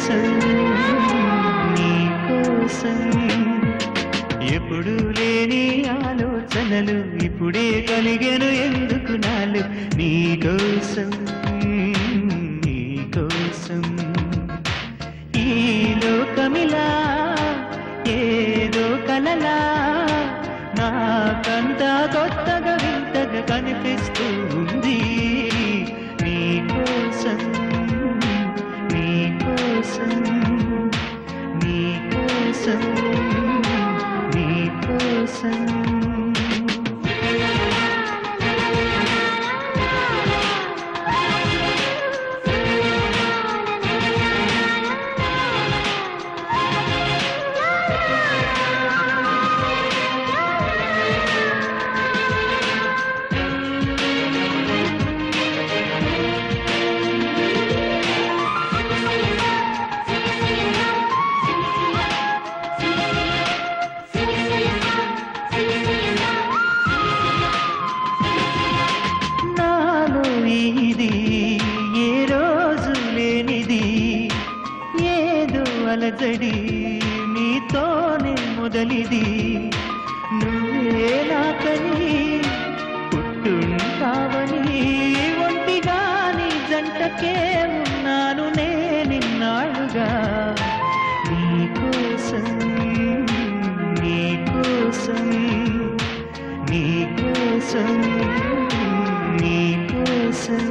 కోసం నీ కోసం ఎప్పుడు లేని ఆలోచనలు ఇప్పుడే కలిగెను ఎందుకు నాలు నీ కోసం నీ కోసం ఈ లోకమిలా ఏదో కలలా నాకంతా కొత్తగా వింతగా కనిపిస్తూ ఉంది నీ కోసం నీ కోసం నీ కోసం నీ కోసం అలజడి నీతోనే మొదలిది నువ్వే నాకని పుట్టుంటావని ఒంటిగాని జంటకే ఉన్నాను నేనిన్నాళ్ళుగా నీకోసం నీకోసం నీకోసం నీకోసం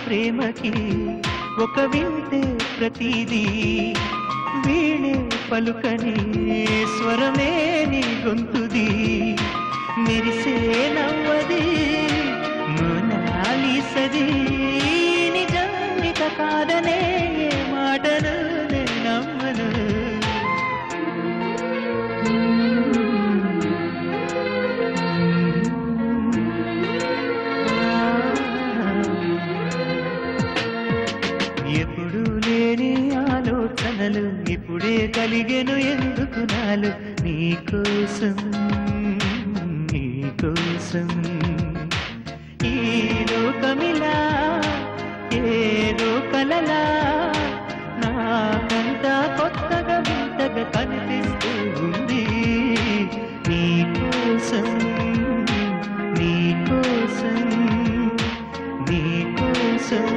ప్రేమకి ఒక వింటే ప్రతిదీ వీణే పలుకని స్వరమే నీ గొంతుది మెరిసే నవ్వది మోనాలిసది నిజానిక కాదనే మాటను నమ్మను ఎప్పుడు లేని ఆలోచనలు ఇప్పుడే కలిగెను ఎందుకు నాలు నీకోసం నీకోసం ఈ లోకమిలా ఏదో కలలా నాకంతా కొత్తగా వింతగా కనిపిస్తూ ఉంది నీకోసం నీకోసం నీకోసం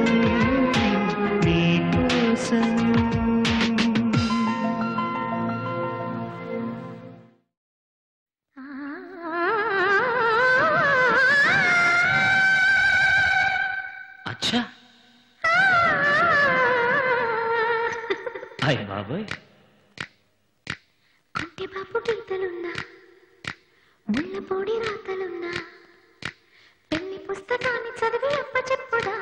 अच्छा हाय बाबोय కొంటే బాపు గీతలున్నా ముళ్ళపొడి రాతలున్నా పెళ్లి పుస్తకాన్ని చదివి అప్పచెప్పుదా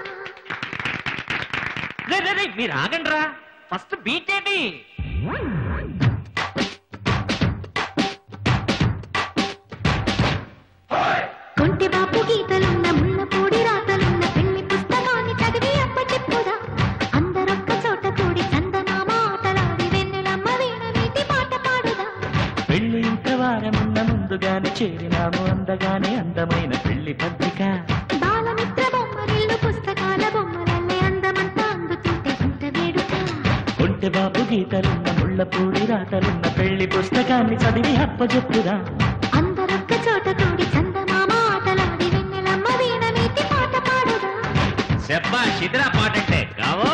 రే రే రే మీరు ఆగండ్రా ఫస్ట్ బీట్ ఏంటి కొంటే బాపు గీతలున్న ముళ్ళపొడి రాతలున్న పెళ్లి పుస్తకాన్ని చదివి అప్పచెప్పుదా అందరొక్క చోట కూడి చందమామ ఆటలాడి వెన్నెలమ్మ వీణ నీటి పాట పాడుదా పెళ్లి ఇంత వారమున్న ముందుగానే చేరినాము అందగానే అందమైన పెళ్లి పత్రిక బాలమిత్ర బొమ్మరిల్లు పుస్తకాల బొమ్మలల్లే అందమంతా అందుతుంటే ఇంత వేడుక కొంటె బాపు గీతలున్న ముళ్ళపూడి రాతలున్న పెళ్లి పుస్తకాన్ని చదివి అప్పచెప్పుదా అందరొక్క చోట కూడి చందమామ ఆటలాడి వెన్నెలమ్మ వీణ నీటి పాట పాడుదా చెప్పా చిత్రా పాట అంటే కావో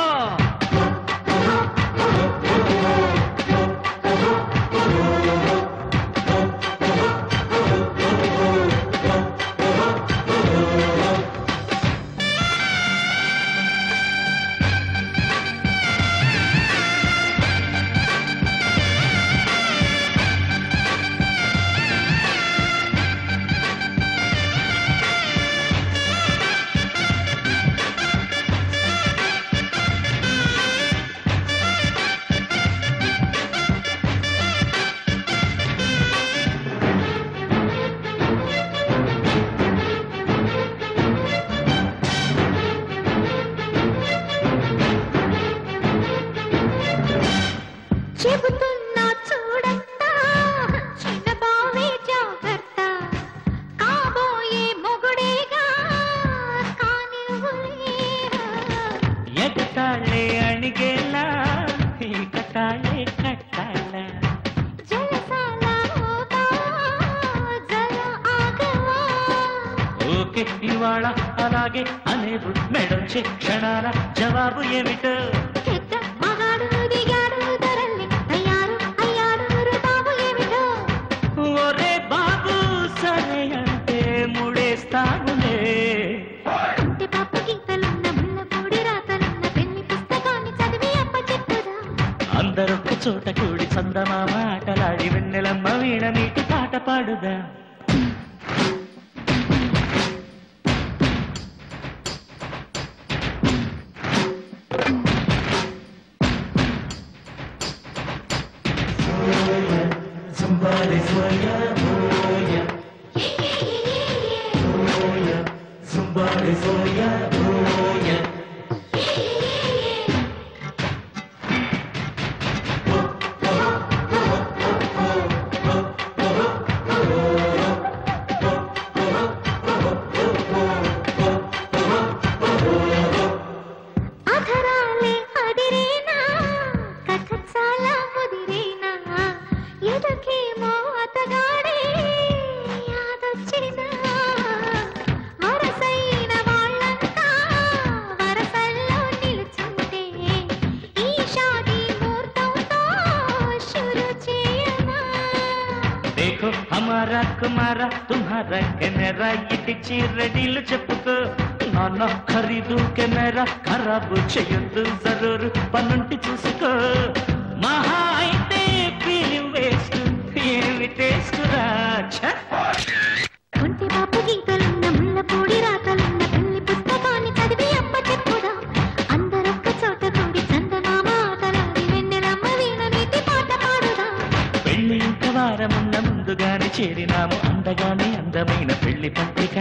ఎగతాళే అణిగేలా ఇక తాళే కట్టాల జలసాల ఓగా జల ఆగవా ఓకే ఇవాళ అలాగే అనేవు మెడొచ్చే క్షణాల జవాబు ఏమిటో పెద్ద మగాడు దిగాడు ధరల్ని అయ్యారు అయ్యారు రుబాబు ఏమిటో ఒరే బాబు సరే అంటే ముడేస్తానులే కుంటి పాపు గీతలున్న ముళ్ళపూడి రాతలున్న పెళ్లి పుస్తకాన్ని చదివి అప్పచెప్పుదా అందరొక్క చోట కూడి చందమామ ఆటలాడి వెన్నెలమ్మ వీణ నీటి పాట పాడుదా Somebody for ya, oh yeah. Oh yeah. Somebody for ya, oh yeah. అధరాలే అదిరేనా కథ చాలా ముదిరేనా ఎదకేమో అతగాడే యాదొచ్చినా వరసైన వాళ్ళంతా వరసల్లో నిలుచుంటే ఈ షాదీ ముహూర్తంతో షురు చేయనా देखो हमारा कुमारा तुम्हारा कैमरा इटिची రెడీలు చెప్పుకో నాన్న ఖరీదు కెమెరా ఖరాబు చేయొద్దు జరూరు పనుంటి చూసుకో మహా అయితే ఫిలిం వేస్ట్ ఏమి టేస్ట్ రాచా కుంటి బాపు గీతలున్న ముళ్ళపూడి రాతలున్న పెళ్లి పుస్తకాన్ని చదివి అప్పచెప్పుదా అందరొక్క చోట కూడి చందమామ ఆటలాడి వెన్నెలమ్మ వీణ నీటి పాట పాడుదా పెళ్లి ఇంక వారమున్న ముందుగానే చేరినాము అందగానే అందమైన పెళ్లి పత్రిక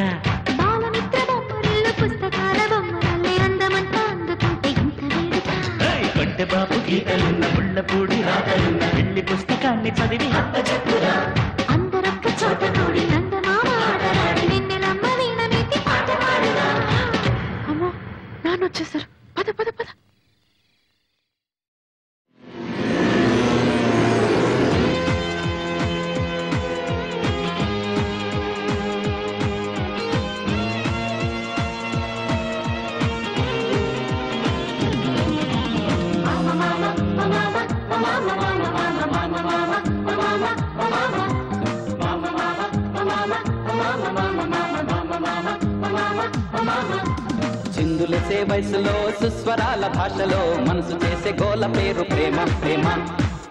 బాలమిత్ర బొమ్మరిల్లు పుస్తకాల బొమ్మరల్లే అందమంతా అందుకుంటే ఇంత వేడుక కొంటె బాపు గీతలున్న ముళ్ళపూడి రాతలున్న పెళ్లి పుస్తకాన్ని చదివి అప్పచెప్పుదా అందరొక్క చోట కూడి చందమామ ఆటలాడి వెన్నెలమ్మ వీణ నీటి పాట పాడుదా అమ్మో నాన్న వచ్చేసారు పద పద పద చిందులసే వయసులో సుస్వరాల భాషలో మనసు చేసే గోల పేరు ప్రేమ ప్రేమ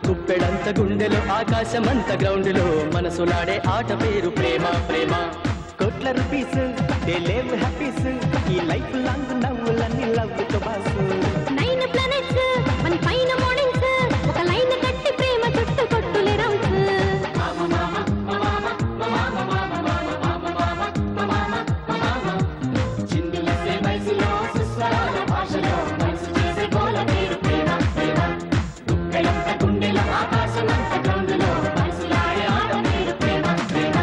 కుప్పెడంత గుండెలో ఆకాశమంత గ్రౌండ్లో మనసులాడే ఆట పేరు ప్రేమ ప్రేమ కోట్ల రూపీస్ లేవ్ హ్యాపీస్ ఈ లైఫ్ లాంగ్ నవ్వులన్నీ లవ్ తో బాసు 9 ప్లానెట్స్ మన పైన మోడల్స్ ఒక లైన్ కట్టి ప్రేమ చుట్టూ కొట్టులే రౌండ్స్ చిందులసే వయసులో సుస్వరాల భాషలో మనసు చేసే గోల పేరు ప్రేమ ప్రేమ కుప్పెడంత గుండెలో ఆకాశమంత గ్రౌండ్లో మనసులాడే ఆట పేరు ప్రేమ ప్రేమ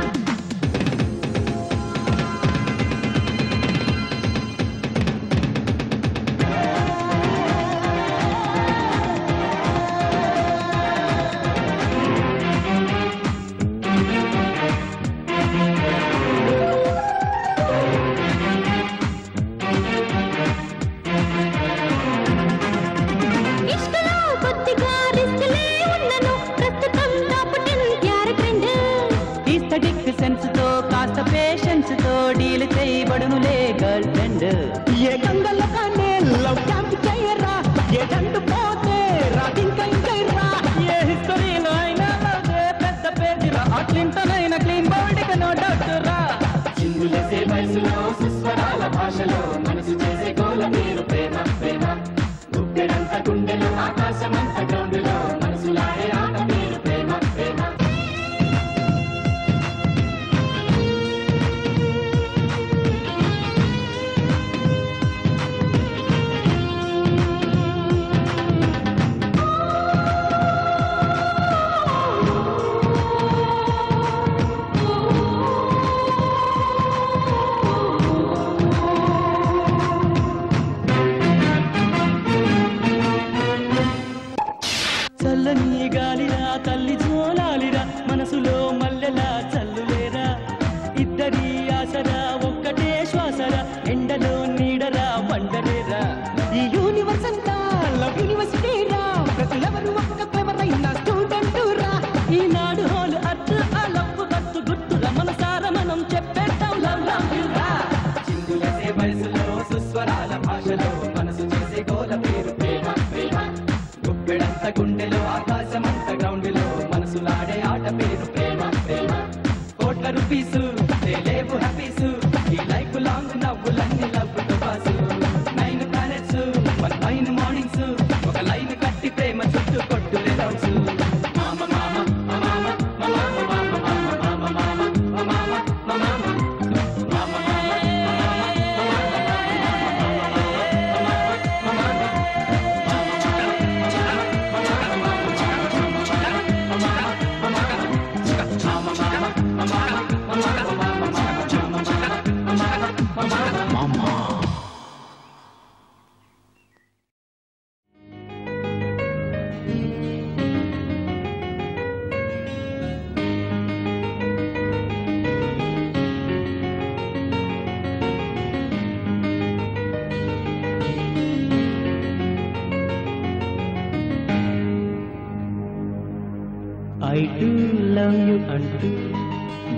అంటూ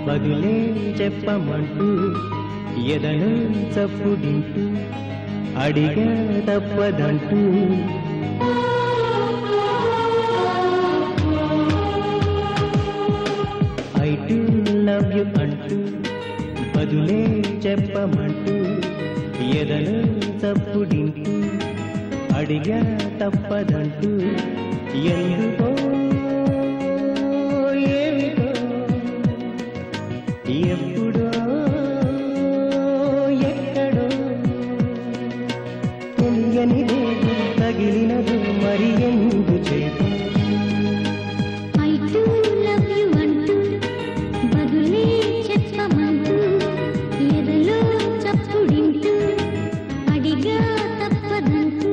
బదులే చెప్పమంటూ ఎదను చప్పుడింటూ అడిగా తప్పదంటూ ఐ టు లవ్ యు అంటూ బదులే చెప్పమంటూ ఎదను చప్పుడింటూ అడిగా తప్పదంటూ ఎందుకో ఏమిటో ఎప్పుడో ఎక్కడో తెలియనిదేదో తగిలినదో మరి ఎందు చేత ఐ టు లవ్ యు అంటూ బదులే చెప్పమంటూ ఎదలో చప్పుడింటూ అడిగా తప్పదంటూ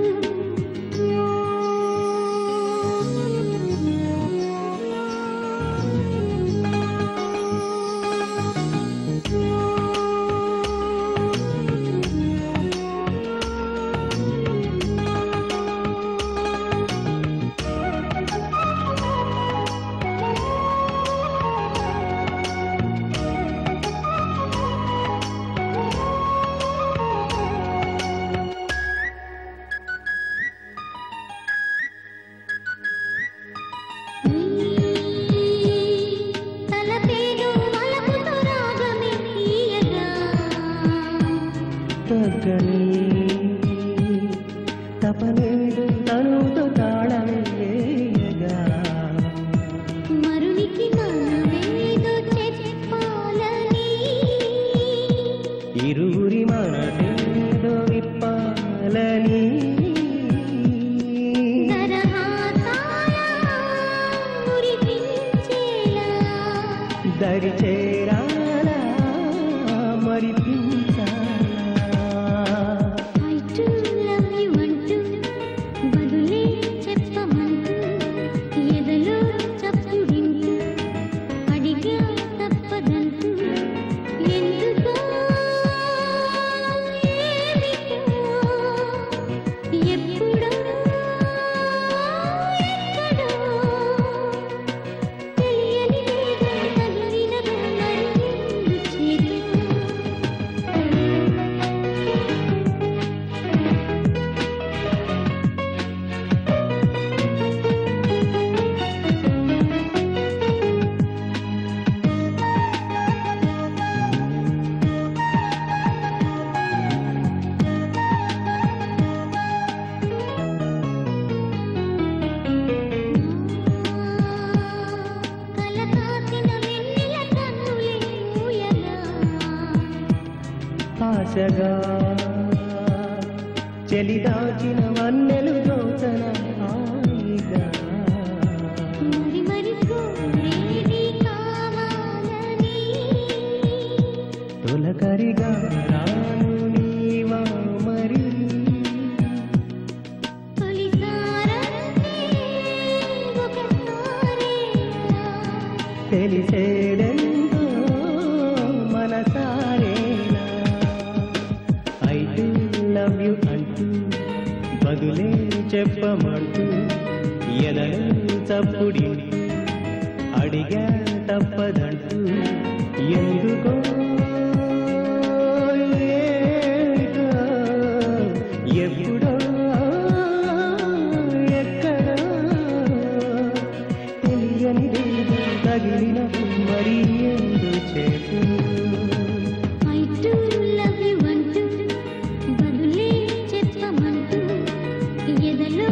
తలపేరు వలపుతో రాగమే తీయగా తగ్గని తపనేడు తనుతో తాళమేయగా మరునికి మనమేదో చెప్పాలని ఇరువురి మనసేదో విప్పాలని దరి చేరాలా మరిపించాలా ఐ టు లవ్ యు అంటూ బదులే చెప్పమంటూ ఎదలో చప్పుడింటూ అడిగా తప్పదంటూ ఎందుకో ఏమిటో ఎప్పుడో ఎక్కడో తెలియనిదేదో తగిలినదో మరి ఎందు కలకాసిన వెన్నెల కన్నులే ఊయగా ఆశగా చెలిదాచిన వన్నెలు దోచన హాయిగా మరి మరి కోరేది కావాలని తొలకరిగా రాను నీవా మరి తొలిసారంటే ఒకసారేగా తెలిసేదెంతో మనసారేనా ఐ టు లవ్ యు అంటూ బదులే చెప్పమంటూ ఎదను చప్పుడింటూ అడిగా తప్పదంటూ ఎందుకో ఏమిటో ఎప్పుడో ఎక్కడో తెలియనిదేదో తగిలినప్పుడు మరి ఎందు చేతు ఐ టు లవ్ యు అంటూ బదులే చెప్పమంటూ ఎదలో